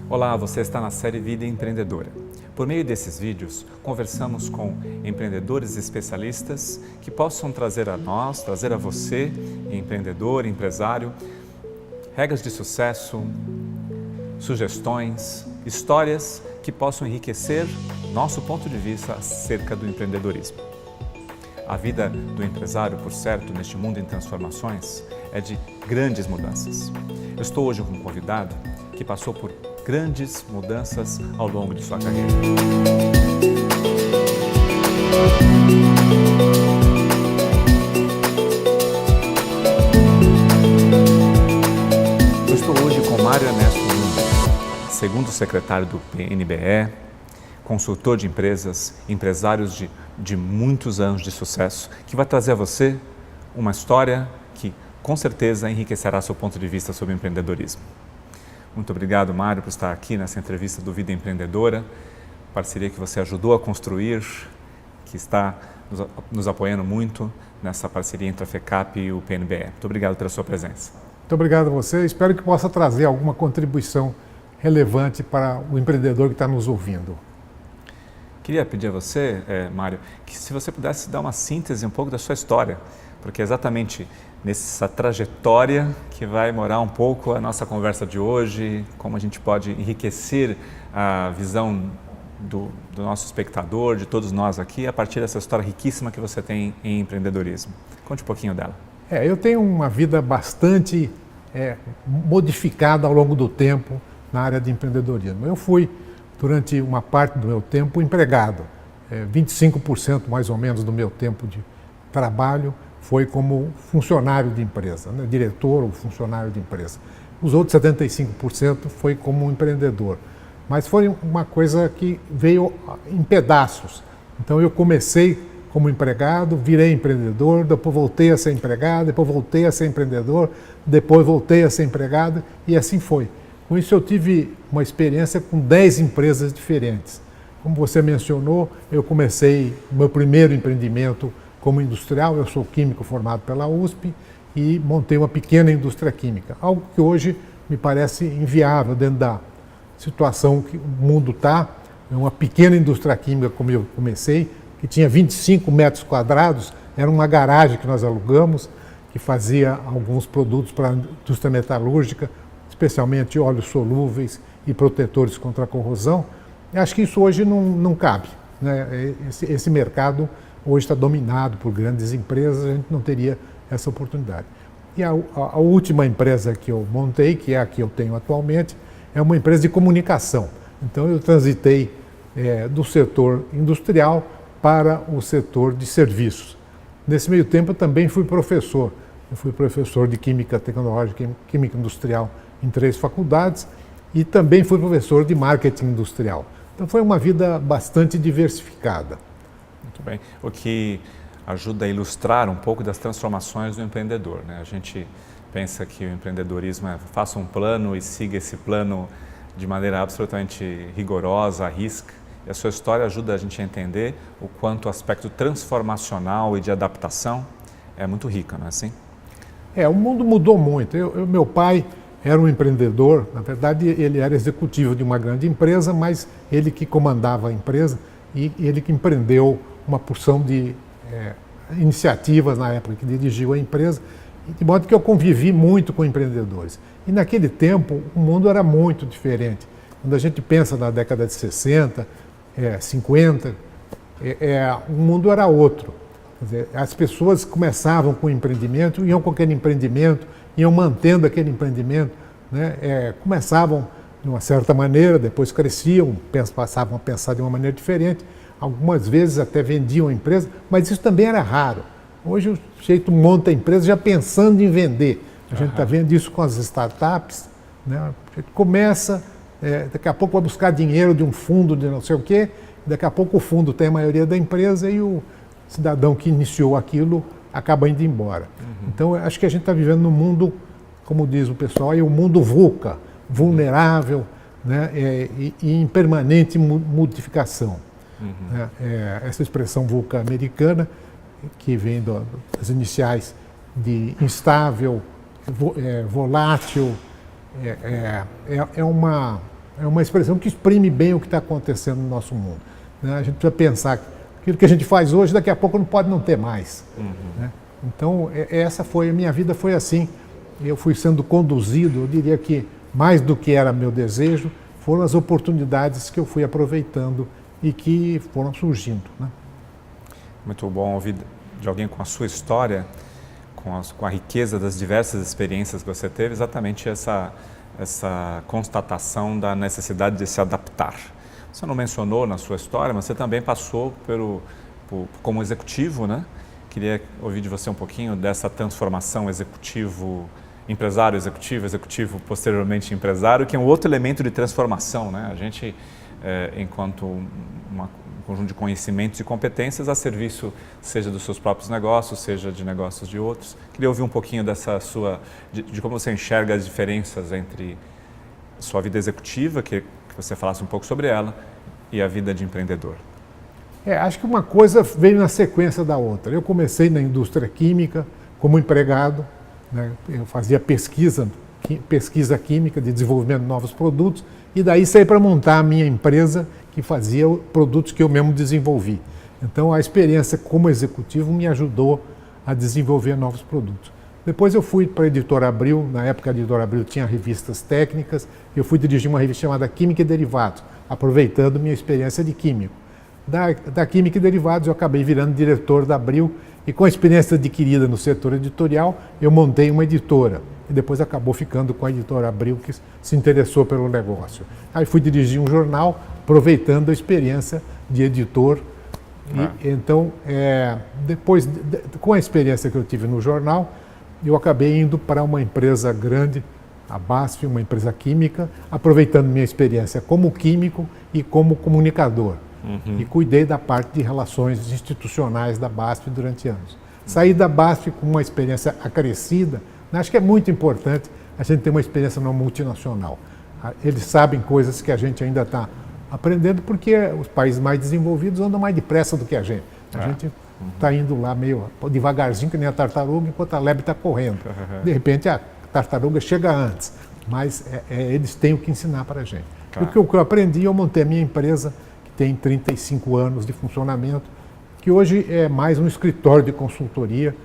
Olá, você está na série Vida Empreendedora. Por meio desses vídeos, conversamos com empreendedores especialistas que possam trazer a nós, trazer a você, empreendedor, empresário, regras de sucesso, sugestões, histórias que possam enriquecer nosso ponto de vista acerca do empreendedorismo. A vida do empresário, por certo, neste mundo em transformações, é de grandes mudanças. Eu estou hoje com um convidado que passou por grandes mudanças ao longo de sua carreira. Eu estou hoje com Mário Ernesto Júnior, segundo secretário do PNBE, consultor de empresas, empresários de muitos anos de sucesso, que vai trazer a você uma história que com certeza enriquecerá seu ponto de vista sobre empreendedorismo. Muito obrigado, Mário, por estar aqui nessa entrevista do Vida Empreendedora, parceria que você ajudou a construir, que está nos apoiando muito nessa parceria entre a FECAP e o PNBE. Muito obrigado pela sua presença. Muito obrigado a você. Espero que possa trazer alguma contribuição relevante para o empreendedor que está nos ouvindo. Queria pedir a você, Mário, que se você pudesse dar uma síntese um pouco da sua história, porque é exatamente nessa trajetória que vai morar um pouco a nossa conversa de hoje, como a gente pode enriquecer a visão do nosso espectador, de todos nós aqui, a partir dessa história riquíssima que você tem em empreendedorismo. Conte um pouquinho dela. Eu tenho uma vida bastante modificada ao longo do tempo na área de empreendedorismo. Eu fui, durante uma parte do meu tempo, empregado. 25% mais ou menos do meu tempo de trabalho foi como funcionário de empresa, né? Diretor ou funcionário de empresa. Os outros 75% foi como empreendedor. Mas foi uma coisa que veio em pedaços. Então eu comecei como empregado, virei empreendedor, depois voltei a ser empregado, depois voltei a ser empreendedor, depois voltei a ser empregado e assim foi. Com isso eu tive uma experiência com 10 empresas diferentes. Como você mencionou, eu comecei meu primeiro empreendimento como industrial, eu sou químico formado pela USP e montei uma pequena indústria química, algo que hoje me parece inviável dentro da situação que o mundo está. É uma pequena indústria química, como eu comecei, que tinha 25 metros quadrados, era uma garagem que nós alugamos, que fazia alguns produtos para a indústria metalúrgica, especialmente óleos solúveis e protetores contra a corrosão. Eu acho que isso hoje não cabe, né? Esse mercado hoje está dominado por grandes empresas, a gente não teria essa oportunidade. E a última empresa que eu montei, que é a que eu tenho atualmente, é uma empresa de comunicação. Então eu transitei do setor industrial para o setor de serviços. Nesse meio tempo eu também fui professor. Eu fui professor de Química Tecnológica e Química Industrial em 3 faculdades e também fui professor de Marketing Industrial. Então foi uma vida bastante diversificada. Muito bem. O que ajuda a ilustrar um pouco das transformações do empreendedor, né? A gente pensa que o empreendedorismo é faça um plano e siga esse plano de maneira absolutamente rigorosa, arrisca. E a sua história ajuda a gente a entender o quanto o aspecto transformacional e de adaptação é muito rico, não é assim? O mundo mudou muito. Meu pai era um empreendedor, na verdade ele era executivo de uma grande empresa, mas ele que comandava a empresa e ele que empreendeu uma porção de iniciativas na época que dirigiu a empresa, de modo que eu convivi muito com empreendedores. E naquele tempo o mundo era muito diferente. Quando a gente pensa na década de 60, 50, o mundo era outro. Quer dizer, as pessoas começavam com o empreendimento, iam com aquele empreendimento, iam mantendo aquele empreendimento, né? Começavam de uma certa maneira, depois cresciam, passavam a pensar de uma maneira diferente. Algumas vezes até vendiam a empresa, mas isso também era raro. Hoje o sujeito monta a empresa já pensando em vender. A gente está vendo isso com as startups, né? A gente começa, daqui a pouco vai buscar dinheiro de um fundo de não sei o quê, daqui a pouco o fundo tem a maioria da empresa e o cidadão que iniciou aquilo acaba indo embora. Então acho que a gente está vivendo num mundo, como diz o pessoal, um mundo VUCA, vulnerável, né? E em permanente modificação. Essa expressão VUCA americana, que vem das iniciais de instável, volátil, é uma expressão que exprime bem o que está acontecendo no nosso mundo, né? A gente precisa pensar que aquilo que a gente faz hoje, daqui a pouco não pode não ter mais. Né? Então, essa foi a minha vida, foi assim. Eu fui sendo conduzido, eu diria que mais do que era meu desejo, foram as oportunidades que eu fui aproveitando e que foram surgindo. Né? Muito bom ouvir de alguém com a sua história, com a riqueza das diversas experiências que você teve, exatamente essa constatação da necessidade de se adaptar. Você não mencionou na sua história, mas você também passou como executivo, né? Queria ouvir de você um pouquinho dessa transformação empresário, executivo, posteriormente empresário, que é um outro elemento de transformação, né? A gente, enquanto um conjunto de conhecimentos e competências a serviço, seja dos seus próprios negócios, seja de negócios de outros. Queria ouvir um pouquinho de como você enxerga as diferenças entre sua vida executiva, que você falasse um pouco sobre ela, e a vida de empreendedor. Acho que uma coisa veio na sequência da outra. Eu comecei na indústria química como empregado, né? Eu fazia pesquisa química de desenvolvimento de novos produtos e daí saí para montar a minha empresa que fazia produtos que eu mesmo desenvolvi. Então a experiência como executivo me ajudou a desenvolver novos produtos. Depois eu fui para a Editora Abril, na época a Editora Abril tinha revistas técnicas, eu fui dirigir uma revista chamada Química e Derivados, aproveitando minha experiência de químico. Da Química e Derivados eu acabei virando diretor da Abril e com a experiência adquirida no setor editorial eu montei uma editora e depois acabou ficando com a Editora Abril que se interessou pelo negócio. Aí fui dirigir um jornal aproveitando a experiência de editor. Então, depois, com a experiência que eu tive no jornal, eu acabei indo para uma empresa grande, a BASF, uma empresa química, aproveitando minha experiência como químico e como comunicador. E cuidei da parte de relações institucionais da BASF durante anos. Saí da BASF com uma experiência acrescida. Acho que é muito importante a gente ter uma experiência numa multinacional. Eles sabem coisas que a gente ainda está aprendendo porque os países mais desenvolvidos andam mais depressa do que a gente. A gente está indo lá meio devagarzinho, que nem a tartaruga, enquanto a lebre está correndo. De repente a tartaruga chega antes, mas eles têm o que ensinar para a gente. Claro. O que eu aprendi, eu montei a minha empresa, que tem 35 anos de funcionamento, que hoje é mais um escritório de consultoria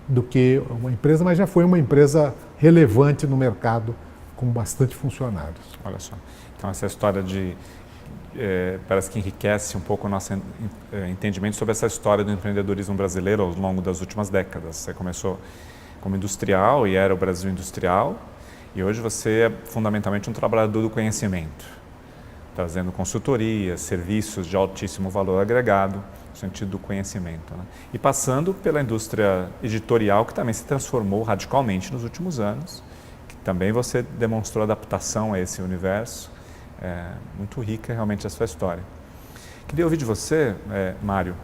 do que uma empresa, mas já foi uma empresa relevante no mercado, com bastante funcionários. Olha só, então essa história parece que enriquece um pouco o nosso entendimento sobre essa história do empreendedorismo brasileiro ao longo das últimas décadas. Você começou como industrial e era o Brasil industrial, e hoje você é fundamentalmente um trabalhador do conhecimento, trazendo consultoria, serviços de altíssimo valor agregado, no sentido do conhecimento, né? E passando pela indústria editorial, que também se transformou radicalmente nos últimos anos, que também você demonstrou adaptação a esse universo. Muito rica realmente a sua história. Queria ouvir de você, Mário,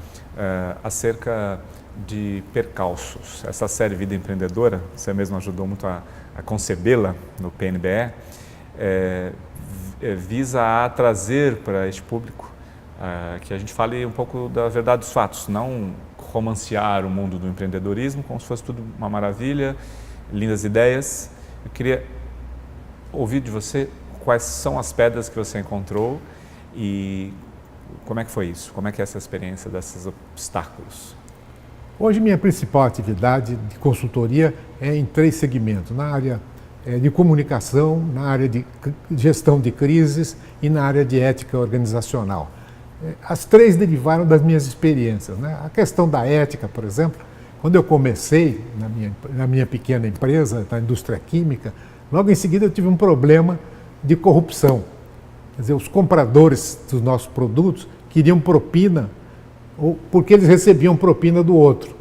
acerca de percalços. Essa série Vida Empreendedora, você mesmo ajudou muito a concebê-la no PNBE, visa a trazer para este público que a gente fale um pouco da verdade dos fatos, não romancear o mundo do empreendedorismo como se fosse tudo uma maravilha, lindas ideias. Eu queria ouvir de você quais são as pedras que você encontrou e como é que foi isso? Como é que é essa experiência desses obstáculos? Hoje minha principal atividade de consultoria é em 3 segmentos, na área de comunicação, na área de gestão de crises e na área de ética organizacional. As 3 derivaram das minhas experiências, né? A questão da ética, por exemplo, quando eu comecei na minha pequena empresa, na indústria química, logo em seguida eu tive um problema de corrupção. Quer dizer, os compradores dos nossos produtos queriam propina porque eles recebiam propina do outro.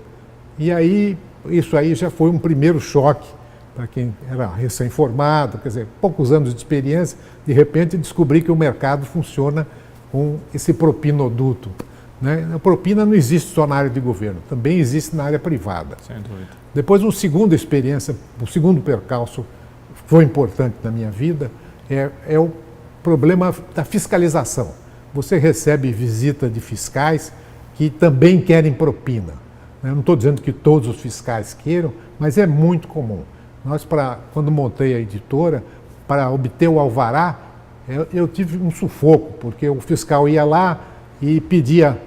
E aí, isso aí já foi um primeiro choque para quem era recém-formado, quer dizer, poucos anos de experiência, de repente descobri que o mercado funciona com esse propinoduto, né? A propina não existe só na área de governo, também existe na área privada. Sem dúvida. Depois, uma segunda experiência, o segundo percalço foi importante na minha vida, é o problema da fiscalização. Você recebe visita de fiscais que também querem propina. Eu não estou dizendo que todos os fiscais queiram, mas é muito comum. Quando montei a editora, para obter o alvará, eu tive um sufoco, porque o fiscal ia lá e pedia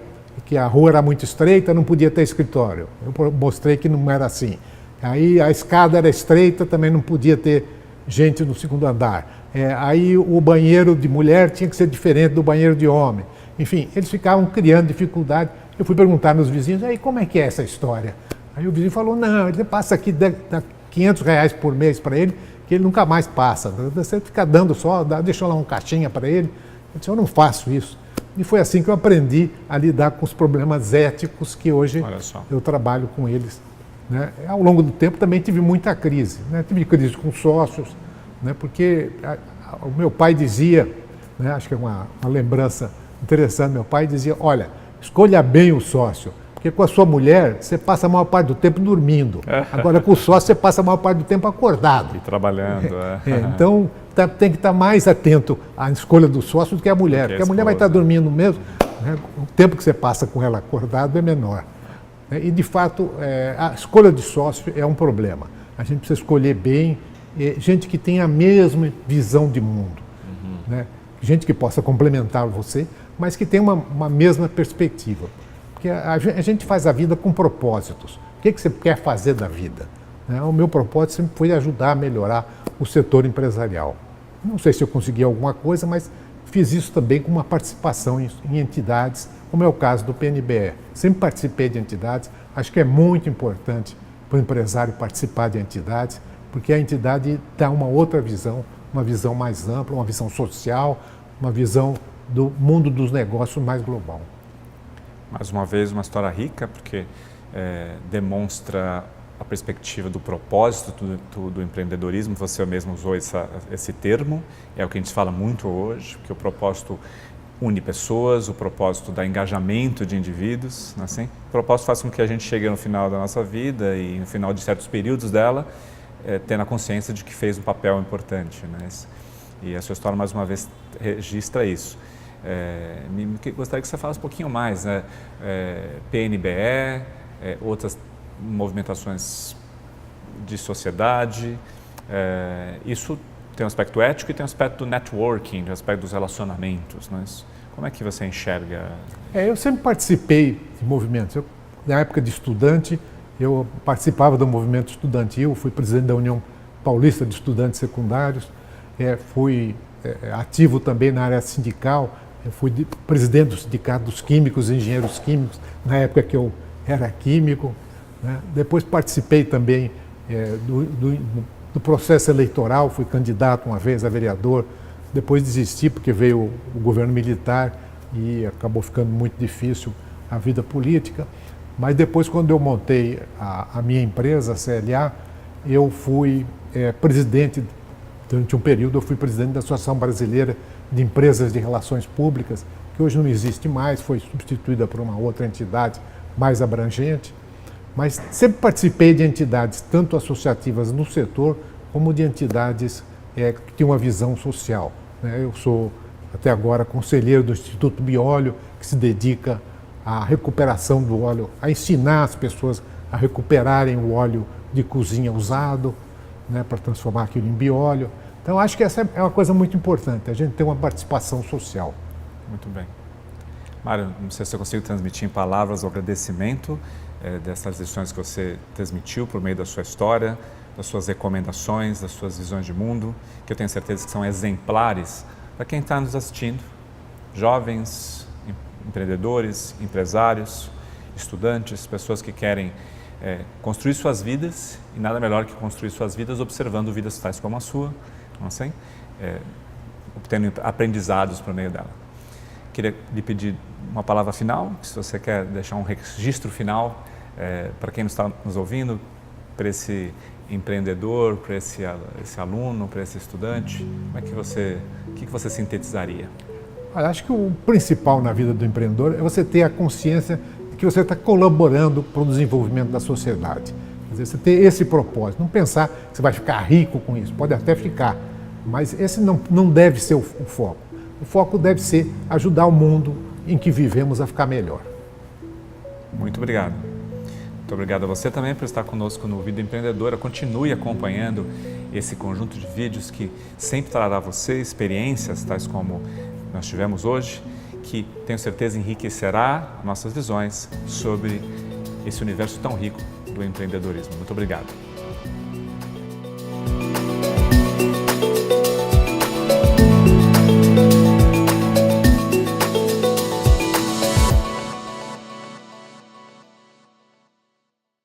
que a rua era muito estreita, não podia ter escritório. Eu mostrei que não era assim. Aí a escada era estreita, também não podia ter gente no segundo andar. Aí o banheiro de mulher tinha que ser diferente do banheiro de homem. Enfim, eles ficavam criando dificuldade. Eu fui perguntar nos vizinhos, aí como é que é essa história? Aí o vizinho falou, não, ele passa aqui, dá R$500 por mês para ele, que ele nunca mais passa. Você fica dando só, deixa lá uma caixinha para ele. Eu disse, eu não faço isso. E foi assim que eu aprendi a lidar com os problemas éticos que hoje eu trabalho com eles. Né? Ao longo do tempo também tive muita crise. Né? Tive crise com sócios, né? Porque o meu pai dizia, né? Acho que é uma lembrança interessante, meu pai dizia, olha, escolha bem o sócio, porque com a sua mulher você passa a maior parte do tempo dormindo. Agora com o sócio você passa a maior parte do tempo acordado. E trabalhando. Então tem que estar mais atento à escolha do sócio do que a mulher, porque a mulher vai estar dormindo mesmo, né? O tempo que você passa com ela acordado é menor. E de fato a escolha de sócio é um problema. A gente precisa escolher bem gente que tenha a mesma visão de mundo, né? Gente que possa complementar você, mas que tenha uma mesma perspectiva. Porque a gente faz a vida com propósitos. O que você quer fazer da vida? O meu propósito sempre foi ajudar a melhorar o setor empresarial. Não sei se eu consegui alguma coisa, mas fiz isso também com uma participação em entidades, como é o caso do PNBE. Sempre participei de entidades, acho que é muito importante para o empresário participar de entidades, porque a entidade dá uma outra visão, uma visão mais ampla, uma visão social, uma visão do mundo dos negócios mais global. Mais uma vez, uma história rica, porque demonstra a perspectiva do propósito do empreendedorismo. Você mesmo usou esse termo, é o que a gente fala muito hoje, porque o propósito une pessoas, o propósito dá engajamento de indivíduos, não é assim? O propósito faz com que a gente chegue no final da nossa vida e no final de certos períodos dela, tendo a consciência de que fez um papel importante, né? E a sua história, mais uma vez, registra isso. Gostaria que você falasse um pouquinho mais, né? PNBE, outras movimentações de sociedade, isso tem um aspecto ético e tem um aspecto do networking, um aspecto dos relacionamentos, né? Como é que você enxerga? Eu sempre participei de movimentos. Na época de estudante, eu participava do movimento estudantil, fui presidente da União Paulista de Estudantes Secundários, fui ativo também na área sindical, fui presidente do Sindicato dos Químicos e Engenheiros Químicos, na época que eu era químico, né? Depois participei também do processo eleitoral, fui candidato uma vez a vereador, depois desisti porque veio o governo militar e acabou ficando muito difícil a vida política. Mas depois, quando eu montei a minha empresa, a CLA, eu fui presidente, durante um período eu fui presidente da Associação Brasileira de Empresas de Relações Públicas, que hoje não existe mais, foi substituída por uma outra entidade mais abrangente. Mas sempre participei de entidades, tanto associativas no setor, como de entidades que tinham uma visão social, né? Eu sou, até agora, conselheiro do Instituto Bióleo, que se dedica à recuperação do óleo, a ensinar as pessoas a recuperarem o óleo de cozinha usado, né, para transformar aquilo em bióleo. Então, acho que essa é uma coisa muito importante, a gente ter uma participação social. Muito bem. Mário, não sei se eu consigo transmitir em palavras o agradecimento dessas lições que você transmitiu por meio da sua história, das suas recomendações, das suas visões de mundo, que eu tenho certeza que são exemplares para quem está nos assistindo, jovens, empreendedores, empresários, estudantes, pessoas que querem construir suas vidas, e nada melhor que construir suas vidas observando vidas tais como a sua, não assim? Obtendo aprendizados por meio dela. Queria lhe pedir uma palavra final, se você quer deixar um registro final para quem está nos ouvindo, para esse empreendedor, para esse aluno, para esse estudante, o que você sintetizaria? Acho que o principal na vida do empreendedor é você ter a consciência de que você está colaborando para o desenvolvimento da sociedade. Quer dizer, você ter esse propósito, não pensar que você vai ficar rico com isso, pode até ficar, mas esse não deve ser o foco. O foco deve ser ajudar o mundo em que vivemos a ficar melhor. Muito obrigado. Muito obrigado a você também por estar conosco no Vida Empreendedora. Continue acompanhando esse conjunto de vídeos que sempre trará a você experiências tais como nós tivemos hoje, que tenho certeza enriquecerá nossas visões sobre esse universo tão rico do empreendedorismo. Muito obrigado.